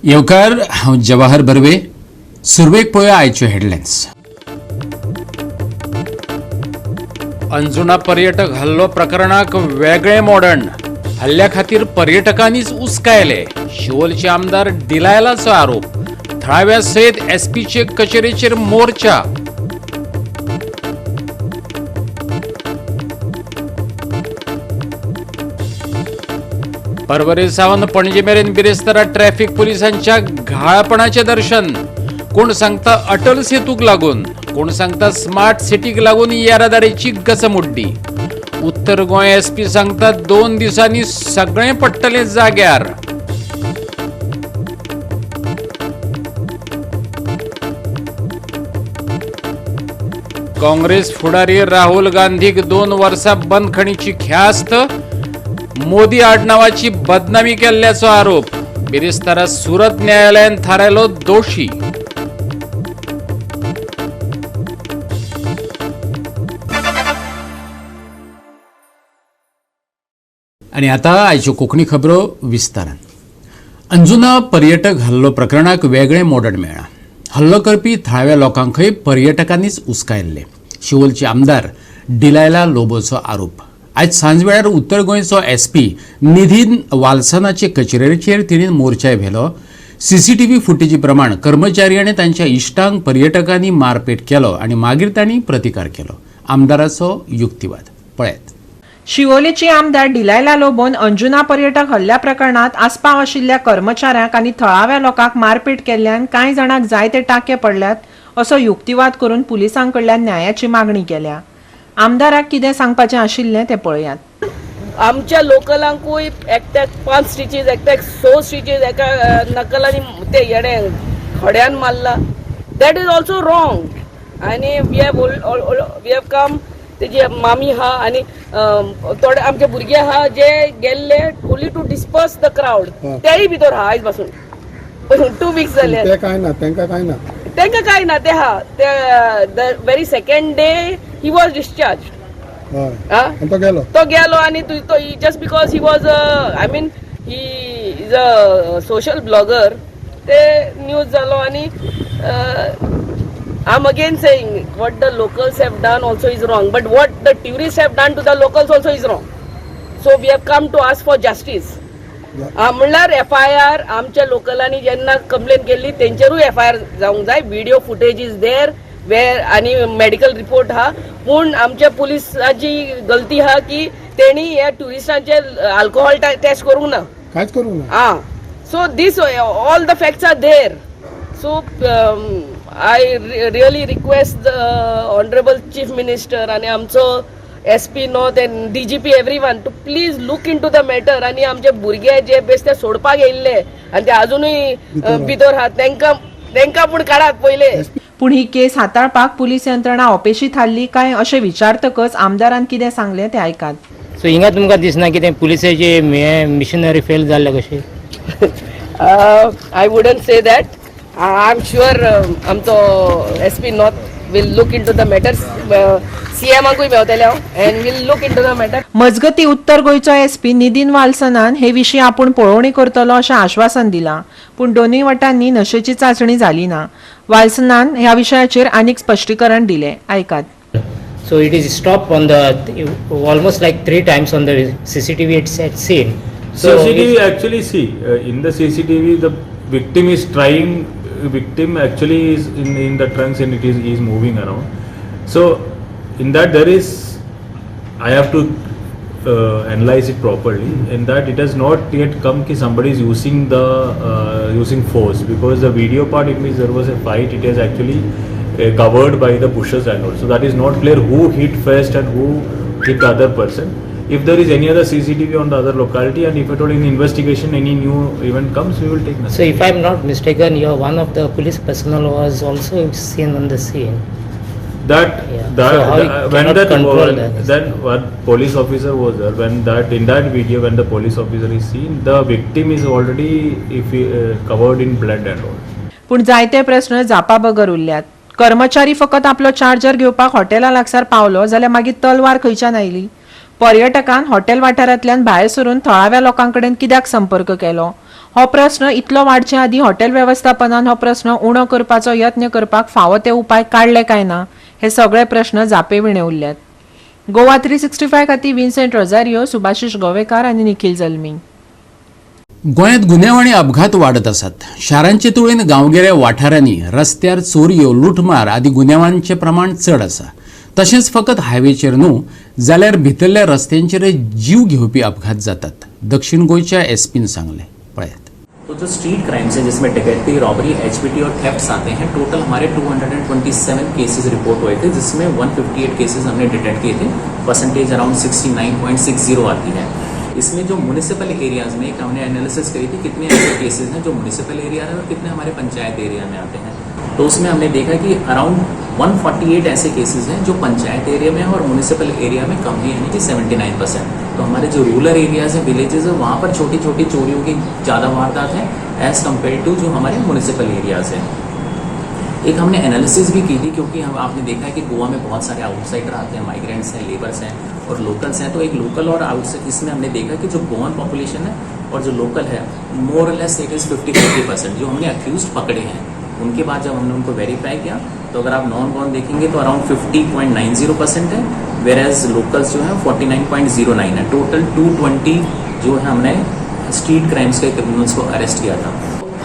येवकार हांव जवाहर बर्वे. सुरवेक पळोवया आयच्यो हेडलायन्स. अंजुना पर्यटक हल्लो प्रकरणाक वेगळे मोडण. हल्ल्या खातीर पर्यटकांनीच उस्कायले. शिवोलचे आमदार डिलायलाचो आरोप. थळाव्या सयत एसपीचे कचेरेचेर मोर्चा. परवरे सावन पणजे मेरेन बिरेस्तारा ट्रॅफिक पुलिसांच्या घाळपणाचे दर्शन. कोण सांगता अटल सेतूक लागून, कोण सांगता स्मार्ट सिटीक लागून येरादारीची गचमुड्डी. उत्तर गोंय एसपी सांगता 2 दिसांनी सगळे पडटले जाग्यार. काँग्रेस फुडारी राहुल गांधीक 2 वर्सां बंदखणीची ख्यास्त. मोदी आडनावाची बदनामी केल्ल्याचो आरोप. बिरेस्तारा सुरत न्यायालयान थारायलो दोशी. आणि आता आयच्यो कोंकणी खबरो विस्तारान. अंजुना पर्यटक हल्लो प्रकरणाक वेगळे मोडण मेळ्ळा. हल्लो करपी थळाव्या लोकांकय पर्यटकांनीच उस्कायल्ले. शिवोलचे आमदार डिलायला लोबोचो आरोप. आज सांजवेळार उत्तर गोंयचो एसपी निधीन वालसनाचे कचेरेचेर तिणेन मोर्चाय व्हेलो. सीसीटीव्ही फुटेजी प्रमाण कर्मचारी आनी तांच्या इश्टांक पर्यटकांनी मारपेट केलो आनी मागीर तांणी प्रतिकार केलो. आमदाराचो युक्तिवाद पळयात. शिवोलेची आमदार डिलायला लोबोन अंजुना पर्यटक हल्ल्या प्रकरणात आस्पाव आशिल्ल्या कर्मचाऱ्यांक आनी थळाव्या लोकांक मारपेट केल्ल्यान कांय जाणांक जायते टांके पडल्यात असो युक्तिवाद करून पुलिसांकडल्यान न्यायाची मागणी केल्या. आमदाराक कितें सांगपाचें आशिल्लें तें पळयात. आमच्या लोकलांकूय एकट्याक 5 स्टिचीज, एकट्याक 6 स्टिचीज एका नकलांनी ते येडे खड्यान मारला. That is also wrong. आनी वी हॅव कम. तेजी मामी हा आनी थोडे आमचे भुरगे आहा जे गेल्ले only to disperse the crowd. तेय भितर हा आयज पासून 2 वीक्स जाले. तांकां कांय ना. ते हा the very second day he was discharge. तो गेलो आनी just because he was I mean he is a social blogger. ते न्यूज जालो आनी I'm again saying what the locals have done also is wrong, but what the tourists have done to the locals also is wrong. So we have come to ask for justice. म्हणल्यार FIR आमच्या लोकलांनी जेन्ना complain केल्ली तेंचेरूय FIR जावंक जाय. Video footage is there were आनी medical report हा. पूण आमच्या पुलिसाची गलती हा की तेणी ह्या टुरिस्टांचे अल्कोहोल टेस्ट करूंक ना. कांयच करूंक ना. So this all the facts are there. So I really request the Honorable Chief Minister and आमचो SP North and DGP everyone to please look into the matter. आणि आमचे भुरगे जे बेस्ते सोडपाक येयल्ले आनी ते अजूनय भितर आहात तेंकां पूण काडात पयले. पूण ही केस हाताळपाक पुलीस यंत्रणा अपेशी थारली काय अशें विचारतकच आमदारान कितें सांगलें तें आयकात. सो हिंगा तुमकां दिसना की तें पुलिसाचे मिशनरी फेल जाल्ले कशें? I wouldn't say that. I'm sure आमचो SP North will look into the matters. CMाकूय मेवतले and will look into the matter. मजगती उत्तर गोंयचो एसपी निधीन वालसनान हे विशीं आपूण पळोवणी करतलो अशें आश्वासन दिलां. पूण दोनूय वटांनी नशेची चांचणी जाली ना. वालसनान ह्या विशयाचेर आनीक स्पश्टीकरण दिलें. आयकात. So it is stopped on the almost like 3 times on the CCTV it's seen. So CCTV actually see in the CCTV the victim is trying. Victim actually is in the trunks and he is moving around. So in that there is, I have to analyze it properly. In that it has not yet come ki somebody is using the using force, because the video part it means there was a fight. It is actually covered by the bushes and all. So that is not clear who hit first and who hit the other person. If there is any other CCTV on the other locality and if at all in investigation any new event comes, we will take notice. So if I am not mistaken, one of the police personnel was also seen on the scene. When what police officer was there, when that in that video when the police officer is seen, the victim is already covered in blood and all. पूण जायते प्रश्न जापा बगर उरल्यात. कर्मचारी फकत आपलो charger घेवपाक हॉटेला लागसार पावलो जाल्यार मागीर तलवार खंयच्यान आयली? पर्यटकान हॉटेल वाठारांतल्यान भायर सरून थळाव्या लोकांकडेन कित्याक संपर्क केलो? हो प्रस्न इतलो वाडचे आदी हॉटेल वेवस्थापनान हो प्रस्न उणो करपाचो यत्न करपाक फावो ते उपाय काढले काय ना हे सगळे प्रस्न जापेविणे उरल्यात. गोवा 365 खातीर विन्सेंट रोजारियो, सुभाशीश गोवेकार आनी निखिल जल्मी. गोंयांत गुन्यांव आनी अपघात वाडत आसात. शारांचे तुळेन गांवगिऱ्या वाठारांनी रस्त्यार चोरयो, लुटमार आदी गुन्यांवांचें प्रमाण चड आसा. तशेंच फकत हायवेचेर न्हू जाल्यार भितरल्या रस्त्यांचेरय जीव घेवपी अपघात जातात. दक्षिण गोंयच्या एसपीन सांगलें. पळयात. तो जो स्ट्रीट क्राइम्स है जिसमें डकैती, रॉबरी, एचपीटी और थेफ्ट्स आते हैं, टोटल हमारे 227 केसेस रिपोर्ट हुए थे, जिसमें 158 केसेस हमने डिटेक्ट किए थे. परसेंटेज अराउंड 69.60 आती है. इसमें जो म्यूनिसिपल एरियाज में एक हमने एनालिसिस करी थी कितने ऐसे केसेस हैं जो म्यूनिसिपल एरिया है और कितने हमारे पंचायत एरिया में आते हैं. तो उसमें हमने देखा कि अराउंड 148 ऐसे केसेस हैं जो पंचायत एरिया में और म्यूनिसिपल एरिया में कम ही, यानी कि 79%. तो हमारे जो रूरल एरियाज हैं, विलेजेस हैं, वहाँ पर छोटी छोटी चोरियों की ज़्यादा वारदात है एज कम्पेयर टू जो हमारे म्यूनिसिपल एरियाज हैं. एक हमने एनालिसिस भी की थी क्योंकि हम आपने देखा है कि गोवा में बहुत सारे आउटसाइडर आते हैं, माइग्रेंट्स हैं, लेबर्स हैं और लोकल्स हैं. तो एक लोकल और आउटसाइड, इसमें हमने देखा कि जो गोवन पॉपुलेशन है और जो लोकल है, मोर लेस इट इज़ 50-50%. जो हमने अक्यूज पकड़े हैं उनके बाद जब हमने उनको वेरीफाई किया तो अगर आप नॉन गोवन देखेंगे तो अराउंड 50.90% है, वेर एज लोकल्स जो है 49.09 है. टोटल 220 जो है हमने स्ट्रीट क्राइम्स के क्रिमिनल्स को अरेस्ट किया था.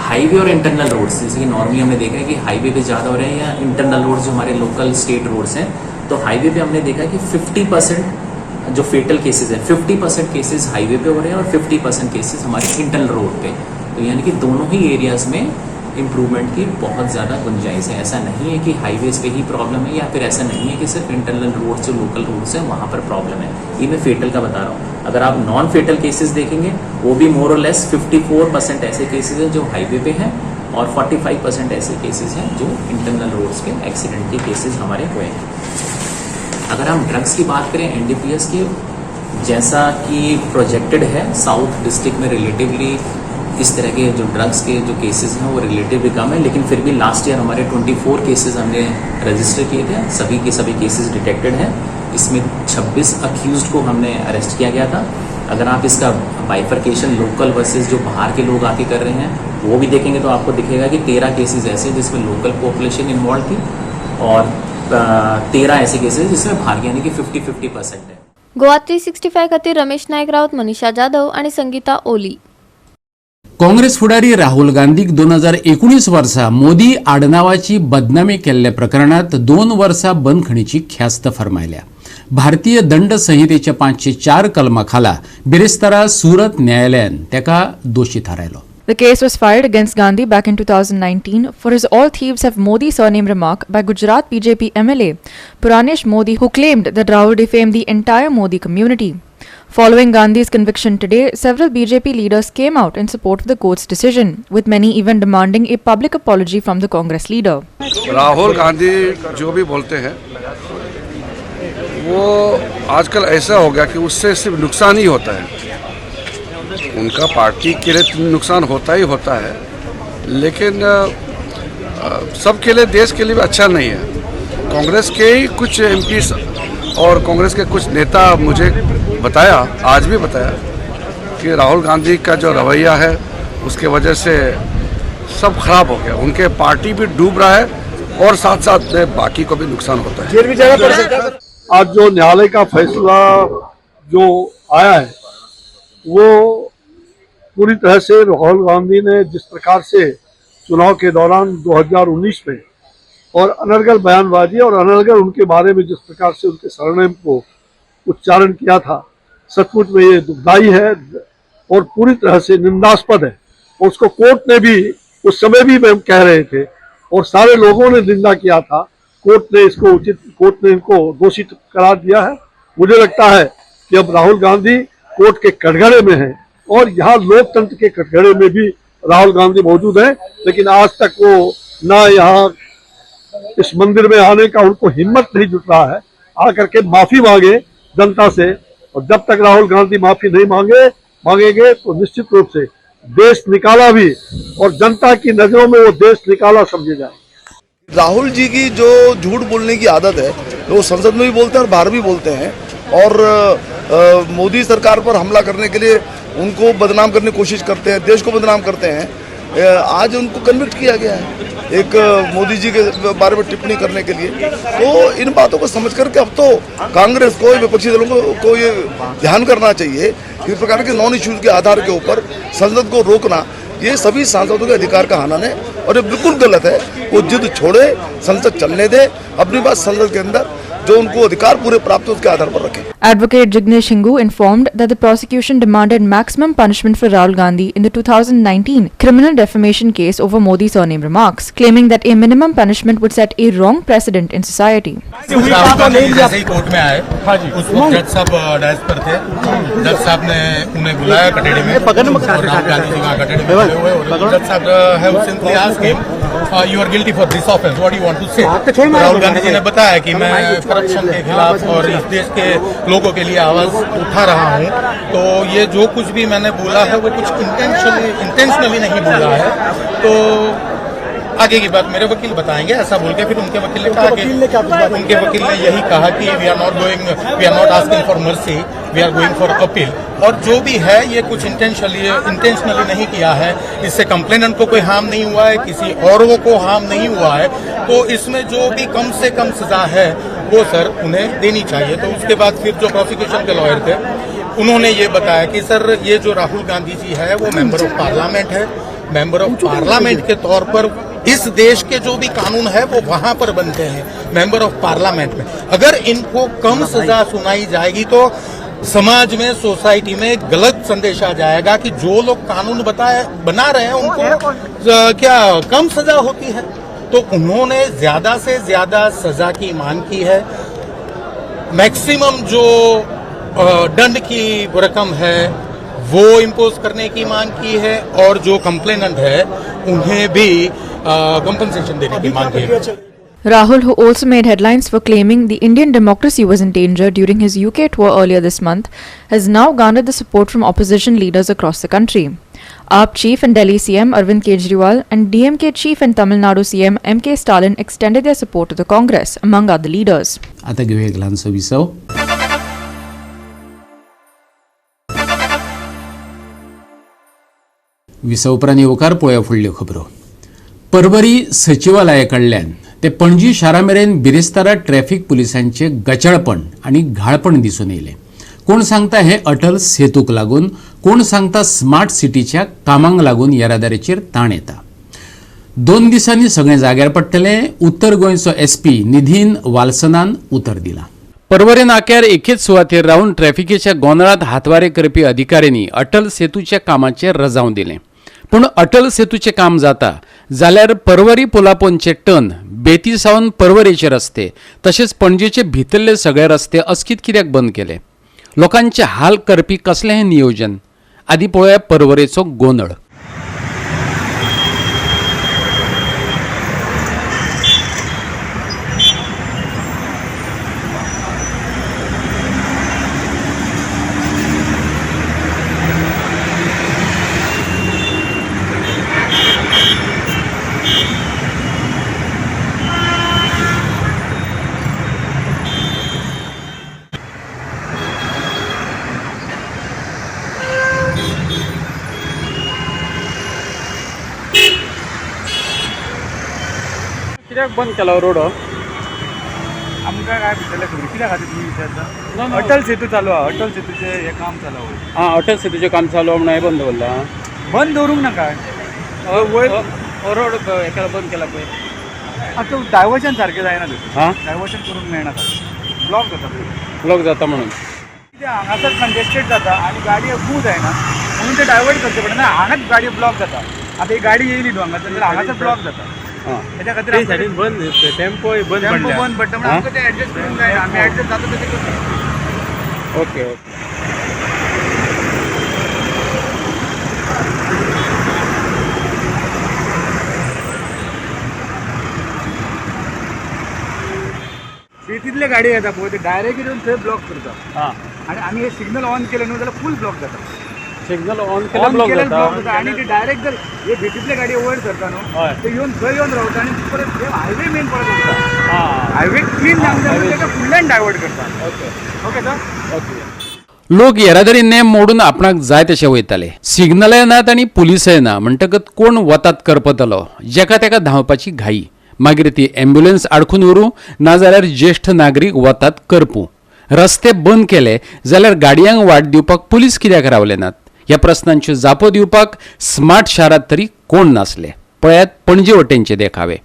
हाईवे और इंटरनल रोड्स, जैसे कि नॉर्मली हमने देखा है कि हाईवे पे ज़्यादा हो रहे हैं या इंटरनल रोड्स जो हमारे लोकल स्टेट रोड्स हैं, तो हाईवे पे हमने देखा कि 50% जो फेटल केसेस हैं, 50% केसेस हाईवे पे हो रहे हैं और 50% केसेस हमारे इंटरनल रोड पे. तो यानी कि दोनों ही एरियाज में इम्प्रूवमेंट की बहुत ज़्यादा गुंजाइश है. ऐसा नहीं है कि हाईवेज पे ही प्रॉब्लम है या फिर ऐसा नहीं है कि सिर्फ इंटरनल रोड्स जो लोकल रोड्स हैं वहाँ पर प्रॉब्लम है. ये मैं फेटल का बता रहा हूँ. अगर आप नॉन फेटल केसेस देखेंगे वो भी मोर और लेस 54% ऐसे केसेस हैं जो हाईवे पे हैं और 45% ऐसे केसेस हैं जो इंटरनल रोड्स के एक्सीडेंट के केसेस हमारे हुए हैं. अगर हम ड्रग्स की बात करें एनडीपीएस की, जैसा कि प्रोजेक्टेड है साउथ डिस्ट्रिक्ट में रिलेटिवली इस तरह के जो ड्रग्स के जो केसेस हैं वो रिलेटिवली कम है, लेकिन फिर भी लास्ट ईयर हमारे 24 केसेस हमने रजिस्टर किए थे. सभी के सभी केसेस डिटेक्टेड हैं. इसमें 26 अक्यूज्ड को हमने अरेस्ट किया गया था. अगर आप इसका बाइफर्केशन लोकल वर्सेस जो बाहर के लोग आके कर रहे हैं वो भी देखेंगे तो आपको दिखेगा कि 13 केसेस ऐसे जिसमें लोकल पॉपुलेशन इन्वॉल्व थी और 13 ऐसे केसेस जिसमें बाहर के, यानी कि 50-50% है. गोवा 365 खातीर रमेश नायक राउत, मनीषा जाधव आणि संगीता ओली. काँग्रेस फुडारी राहुल गांधीक 2019 वर्सा मोदी आडनावाची बदनामी केल्ल्या प्रकरणात 2 वर्सां बंदखणीची ख्यास्त फरमायल्या. भारतीय दंड संहितेच्या 504 कलमा खाला बिरेस्तारा सुरत न्यायालयान तेका Doshi थारायलो. The case was filed against Gandhi back in 2019 for his all thieves have Modi surname remark by Gujarat BJP MLA Puranesh Modi, who claimed that Rahul defamed the entire Modi community. Following Gandhi's conviction today, several BJP leaders came out in support of the court's decision, with many even demanding a public apology from the Congress leader. Rahul Gandhi जो भी बोलते हैं वो आजकल ऐसा हो गया कि उससे सिर्फ नुकसान ही होता है. उनका पार्टी के लिए नुकसान होता ही होता है, लेकिन सबके लिए, देश के लिए भी अच्छा नहीं है. कांग्रेस के ही कुछ एमपीस और कांग्रेस के कुछ नेता मुझे बताया, आज भी बताया, कि राहुल गांधी का जो रवैया है उसके वजह से सब खराब हो गया. उनके पार्टी भी डूब रहा है और साथ साथ में बाकी को भी नुकसान होता है. आज जो न्यायालय का फैसला जो आया है वो पूरी तरह से राहुल गांधी ने जिस प्रकार से चुनाव के दौरान 2019 में और अनर्गल बयानबाजी और अनर्गल उनके बारे में जिस प्रकार से उनके सरनेम को उच्चारण किया था, सचमुच में ये दुखदाई है और पूरी तरह से निंदास्पद है. और उसको कोर्ट ने भी उस समय भी हम कह रहे थे और सारे लोगों ने निंदा किया था. कोर्ट ने इनको दोषी करार दिया है. मुझे लगता है कि अब राहुल गांधी कोर्ट के कटघरे में हैं और यहाँ लोकतंत्र के कटघरे में भी राहुल गांधी मौजूद हैं, लेकिन आज तक वो ना यहाँ इस मंदिर में आने का उनको हिम्मत नहीं जुट रहा है आकर के माफी मांगे जनता से. और जब तक राहुल गांधी माफी नहीं मांगेंगे तो निश्चित रूप से देश निकाला भी और जनता की नजरों में वो देश निकाला समझे जाए. राहुल जी की जो झूठ बोलने की आदत है वो संसद में भी बोलते हैं और बाहर भी बोलते हैं और मोदी सरकार पर हमला करने के लिए उनको बदनाम करने की कोशिश करते हैं, देश को बदनाम करते हैं। आज उनको कन्विक्ट किया गया है एक मोदी जी के बारे में टिप्पणी करने के लिए। तो इन बातों को समझ करके अब तो कांग्रेस को, विपक्षी दलों को ये ध्यान करना चाहिए कि इस प्रकार के नॉन इश्यूज के आधार के ऊपर संसद को रोकना ये सभी सांसदों के अधिकार का हनन है और ये बिल्कुल गलत है। वो जिद छोड़े, संसद चलने दे, अपनी बात संसद के अंदर जो उनको अधिकार पूरे प्राप्त हो उसके आधार पर रखें। Advocate Jignesh Hingu informed that the prosecution demanded maximum punishment for Rahul Gandhi in the 2019 criminal defamation case over Modi surname remarks, claiming that a minimum punishment would set a wrong precedent in society. Rahul Gandhi जैसे ही court में आए उस वक्त जज साहब डायस पर थे। जज साहब ने उन्हें बुलाया कटेड़े में और राहुल गांधी जी वहाँ कटेड़े में खड़े हुए और जज साहब have simply asked him you are guilty for this offence, what you want to say. Rahul Gandhi ji ने बताया कि मैं करप्शन के खिलाफ और इस देश के लोगों के लिए आवाज उठा रहा हूं, तो ये जो कुछ भी मैंने बोला है वो कुछ इंटेंशनली नहीं बोला है। तो आगे की बात मेरे वकील बताएंगे, ऐसा बोल के फिर उनके वकील ने कहा कि उनके वकील ने यही कहा कि we are not asking for mercy, we are going for appeal. और जो भी है ये कुछ इंटेंशनली नहीं किया है, इससे कंप्लेनेंट को कोई हार्म नहीं हुआ है, किसी और को हार्म नहीं हुआ है। तो इसमें जो भी कम से कम सजा है वो सर उन्हें देनी चाहिए। तो उसके बाद फिर जो प्रोसिक्यूशन के लॉयर थे उन्होंने ये बताया कि सर ये जो राहुल गांधी जी है वो मेंबर ऑफ पार्लियामेंट है, मेंबर ऑफ पार्लियामेंट के तौर पर इस देश के जो भी कानून है वो वहां पर बनते हैं मेंबर ऑफ पार्लियामेंट में। अगर इनको कम सजा सुनाई जाएगी तो समाज में, सोसाइटी में गलत संदेश आ जाएगा कि जो लोग कानून बना रहे हैं उनको क्या कम सजा होती है। तो उन्होंने ज्यादा से ज्यादा सजा की मांग की है। मैक्सिमम जो दंड की रकम है वो इम्पोज करने की मांग की है और जो कंप्लेनेंट है उन्हें भी कंपनसेशन देने की मांग की है। Rahul, who also made headlines for claiming the Indian democracy was in danger during his UK tour earlier this month, has now garnered the support from opposition leaders across the country. AAP chief and Delhi CM Arvind Kejriwal and DMK chief and Tamil Nadu CM MK Stalin extended their support to the Congress, among other leaders. आता घेऊया एक लहानसं विसव. विसवपरांत येवकार पळोवया फुडल्यो खबरो. परवरी सचिवालयाकडल्यान ते पणजी शारा मेरेन बिरेस्तारा ट्रॅफिक पुलिसांचे गचाळपण आणि घाळपण दिसून येयले. कोण सांगता हे अटल सेतूक लागून, कोण सांगता स्मार्ट सिटीच्या कामांक लागून येरादारीचेर ताण येता. 2 दिसांनी सगळे जाग्यार पडटले, उत्तर गोंयचो SP निधीन वालसनान उतर दिला. परवरे नाक्यार एकेच सुवातेर रावन ट्रॅफिकेच्या गोंधळात हातवारे करपी अधिकाऱ्यांनी अटल सेतूच्या कामाचेर रजावन दिलें. पूण अटल सेतूचें काम जाता जाल्यार परवरी पुलापोनचे टर्न बेती सावन परवरेचे रस्ते तशेंच पणजेचे भितरले सगळे रस्ते अस्कीत कित्याक बंद केले. लोकांचे हाल करपी कसलें हें नियोजन. आदी पळोवया परवरेचो गोंधळ. कित्याक बंद केला रोड हो? आमकां काय भितरले खबर कित्याक खातीर तुमी विचारता? अटल सेतू चालू आहा, अटल सेतूचे हे काम चालू आहा. हां, अटल सेतूचें काम चालू म्हणून हांवें बंद दवरला. बंद दवरूंक नाका. वयर रोड हेका बंद केला पळय. आतां डायवर्शन सारकें जायना थंय. हां, डायवर्शन करूंक मेळना. ब्लॉक जाता. ब्लॉक जाता म्हणून कित्याक हांगासर कंजेस्टेड जाता आनी गाडी मूव जायना म्हणून ते डायवर्ट करचे पडना. हांगाच गाडी ब्लॉक जाता. आतां ही गाडी येयली न्हू हांगासर जाल्यार हांगासर ब्लॉक जाता. त्याच्या खातीर बंद टेम्पो बंद बंद पडटा म्हणून आमकां ते एडजस्ट करूंक जायना. आमी एडजस्ट जाता तशें करता. ओके. शेतीतले गाडी येता पळय ते डायरेक्ट येवन थंय ब्लॉक करता. आनी आमी हे सिग्नल ऑन केले न्हू जाल्यार फूल ब्लॉक जाता. सिग्नल ऑन केल्यार ब्लॉक जाता आनी ते डायरेक्ट जर हे भेटीतले गाडी वयर सरता न्हू ते येवन थंय येवन रावता आनी परत हे हायवे मेन परत उरता. हायवे क्लीन जावंक जाय म्हणून ताका फुडल्यान डायवर्ट करता. Okay sir. ओके. लोक येरादारी नेम मोडून आपणाक जाय तशे वयताले. सिग्नलय नात आनी पुलीसय ना म्हणटकच कोण वतात करपतलो, जेका तेका धांवपाची घाई. मागीर ती ॲम्ब्युलन्स आडखून व्हरूं नाजाल्यार ज्येष्ठ नागरीक वतात करपूं. रस्ते बंद केले जाल्यार गाडयांक वाट दिवपाक पुलीस कित्याक रावले नात? ह्या प्रस्नांच्यो जापो दिवपाक स्मार्ट शारांत तरी कोण नासले. पळयात पणजे वटेनचे देखावे.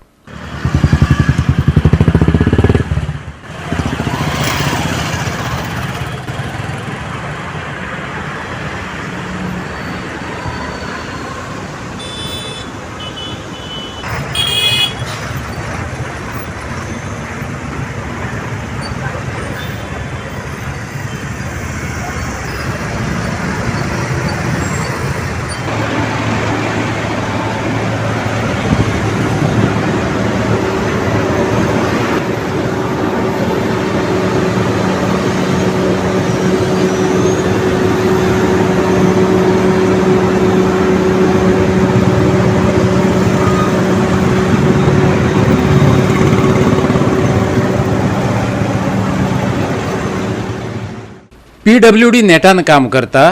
PWD नेटान काम करता.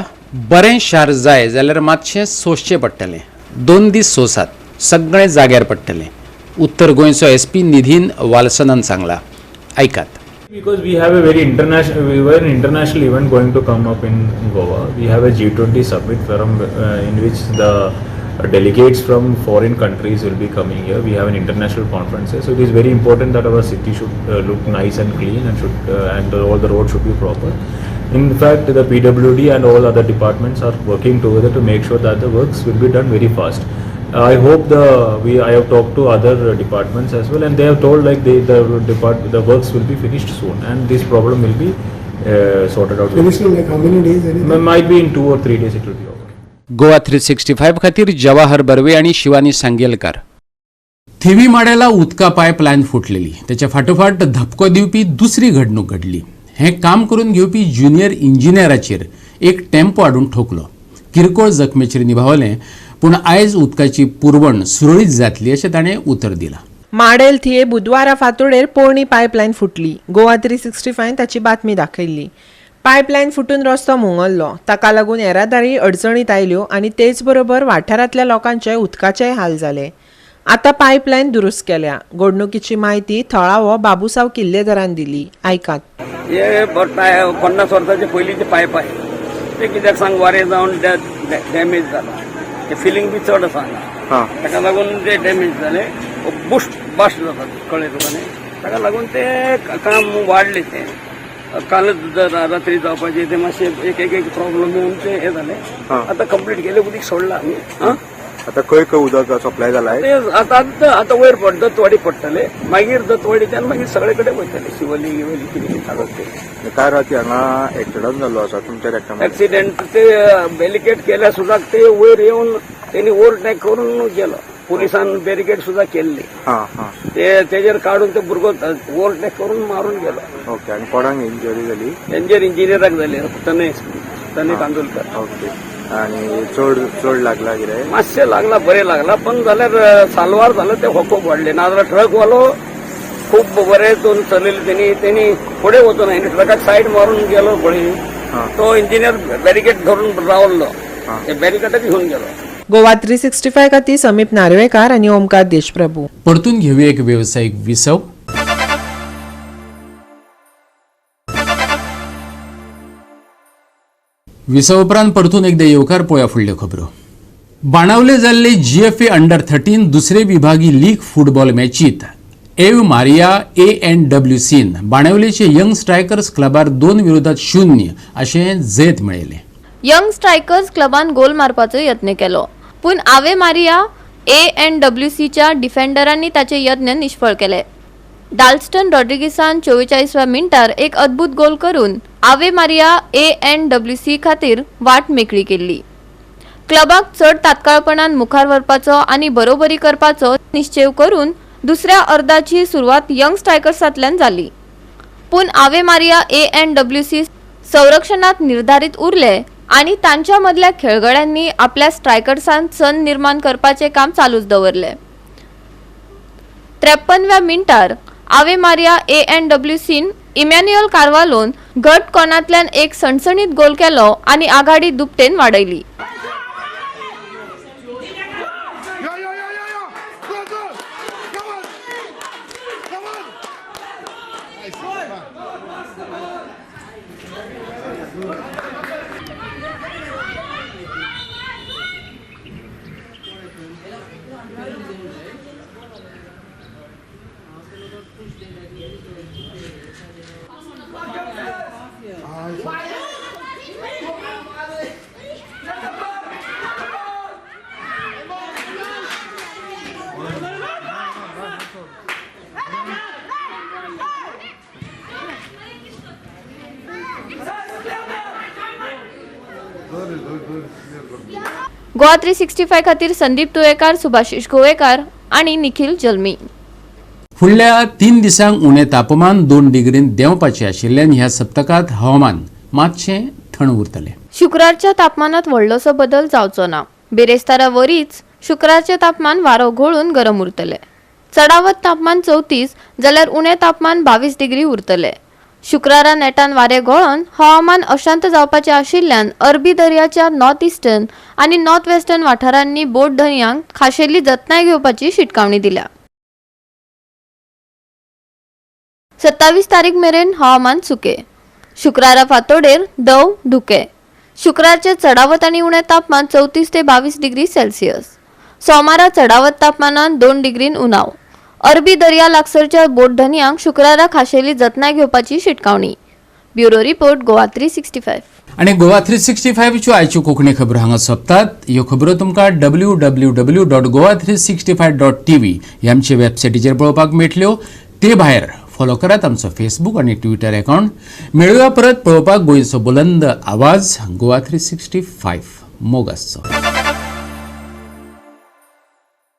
बरें शार जाय जाल्यार मातशें सोंसचें पडटलें. 2 दीस सोंसात, सगळें जाग्यार पडटलें. उत्तर गोंयचो SP निधीन वालसनान सांगला. ऐकात. Because we have a very international event going to come up in Goa. We have a G20 summit in which the delegates from foreign countries will be coming here. We have an international conference here, so it is very important that our city should look nice and clean and all the roads should be proper. In fact, the PWD and all other departments are working together to make sure that the works will be done very fast. I hope I have talked to other departments as well, and they have told like the works will be finished soon, and this problem will be sorted out. Finishing like how many days? Might be in 2 or 3 days it will be over. Goa 365 खातीर जवाहर बर्वे आणि शिवानी सांगेलकार. थिवी माड्याला उदका pipeline फुटलेली. त्याच्या फाटोफाट धपको दिवपी दुसरी घडणूक घडली. हे काम करून घेवपी ज्युनियर इंजिनियराचेर एक टेम्पो हाडून ठोकलो. किरकोळ जखमेचेर निभावले, पूण आयज उदकाची पुरवण सुरळीत जातली अशें ताणें उतर दिलां. माडेल थिये बुधवारा फांतोडेर पोरणी पायपलायन फुटली. गोवा 365 ताची बातमी दाखयल्ली. पायपलायन फुटून रस्तो मुंगल्लो. ताका लागून येरादारी अडचणीत आयल्यो आनी तेच बरोबर वाठारांतल्या लोकांचे उदकाचेय हाल जाले. आतां पायपलायन दुरुस्त केल्या. घडणुकीची माहिती थळावो बाबूसाव किल्लेदारान दिली. ऐकात. हे 50 वर्साचे पयलींचे पायप आहे ते कित्याक सांग वारें जावन डॅमेज जाला. ते फिलींग बी चड आसा हांगा, ताका लागून ते डॅमेज जाले. बास्ट जाता कळ्ळें तुका न्ही. ताका लागून ते काम वाडले. ते कालच रात्री जावपाचे ते मातशे एक प्रॉब्लम येवन ते हे जाले. आतां कंप्लीट केले, उदीक सोडला आमी. आता खंय खंय उदक सप्लाय जालाय? आतां वयर दत्तवाडी पडटले, मागीर दत्तवाडीच्यान मागीर सगळे कडेन वयतले. शिवली कितें चालत ते काय राती हांगा एक्सिडंट जाल्लो आसा तुमच्या एक्सिडेंट. ते बॅरिकेड केल्या सुद्दां ते वयर येवन तेणी ओव्हरटेक करून गेलो. पुलिसान बॅरिकेड सुद्दां केल्ली. तेजेर काडून ते भुरगो ओव्हरटेक करून मारून गेलो. ओके. आनी कोणाक इंजरी जाली? इंजिनियराक जाली, तने कांदोलकर. ओके. आणि चड लागला कितें? मातशें लागला, बरें लागला, पण जाल्यार सालवार जालो ते होको वाडले. नाजाल्यार ट्रकवालो खूब बरें दोन चलयले. तेणी फुडें वचून आनी ट्रकाक सायड मारून गेलो पळय. तो इंजिनियर बॅरिकेड धरून रावल्लो, ते बॅरिकेडच घेवन गेलो. गोवा 365 खातीर समीप नार्वेकार आनी ओमकार देशप्रभू. परतून घेवया एक वेवसायीक विसव. विसव उपरांत परतून एकदा येवकार पळोवया फुडल्यो खबरो. बाणावले जाल्ले GFA अंडर-13 दुसरे विभागी लीग फुटबॉल मॅचीत एव मारिया ANWCन बाणावलेचे यंग स्ट्रायकर्स क्लबार 2-0 अशें जैत मेळयलें. यंग स्ट्रायकर्स क्लबान गोल मारपाचो यत्न केलो, पूण आवे मारिया ANWCच्या डिफेंडरांनी ताचे यत्न निष्फळ केले. डाल्स्टन रॉड्रिगीसान 44व्या मिनटार एक अद्भुत गोल करून आवे मारिया ANWC खातीर वाट मेकळी केल्ली. क्लबाक चड तात्काळपणान मुखार व्हरपाचो आनी बरोबरी करपाचो निश्चय करून दुसऱ्या अर्दाची सुरवात यंग स्ट्रायकर्सांतल्यान जाली. पूण आवे मारिया ANWC संरक्षणात निर्धारित उरले आनी तांच्या मदल्या खेळगड्यांनी आपल्या स्ट्रायकर्सांत सन निर्माण करपाचे काम चालूच दवरले. 53व्या मिनटार आवे मारिया ANWCन इमॅन्युअल कार्वालोन घट कोणांतल्यान एक सणसणीत गोल केलो आनी आघाडी दुपटेन वाडयली. गोवा 365 खातीर संदीप तुयेकार, सुभाशीश गोवेकार आणि निखिल जल्मी. फुडल्या 3 दिसांक उणें तापमान 2 डिग्रीन देंवपाचें आशिल्ल्यान ह्या सप्तकांत हवामान मातशें थंड उरतलें. शुक्रारच्या तापमानात व्हडलोसो बदल जावचो ना. बेरेस्तारा वरीच शुक्रारचे तापमान वारो घोळून गरम उरतले. चडावत तापमान 34 जाल्यार उणें तापमान 22 डिग्री उरतले. शुक्रारा नेटान वारे घोळोन हवामान अशांत जावपाचें आशिल्ल्यान अरबी दर्याच्या नॉर्थ इस्टर्न आनी नॉर्थ वेस्टर्न वाठारांनी बोट धन्यांक खाशेली जतनाय घेवपाची शिटकावणी दिल्या. 27 तारीख मेरेन हवामान सुके. शुक्रारा फांतोडेर दव धुके. शुक्रारचे चडावत आनी उणें तापमान 34 ते 22 डिग्री सेल्सियस. सोमारा चडावत तापमानान 2 डिग्रीन उणाव. अरबी दर्या लागसरच्या बोट धन्यांक शुक्रारा खाशेली जतनाय घेवपाची शिटकावणी. Bureau report Goa 365. आणि गोवा 365 च्यो आयच्यो कोंकणी खबरो हांगा सोंपतात. ह्यो खबरो तुमकां www.goa365.tv ह्या आमचे वेबसायटीचेर पळोवपाक मेळटल्यो. ते भायर फॉलो करात आमचो फेसबूक आनी ट्विटर अकाउंट. मेळुया परत पळोवपाक गोंयचो बुलंद आवाज गोवा 365 मोग आसचो.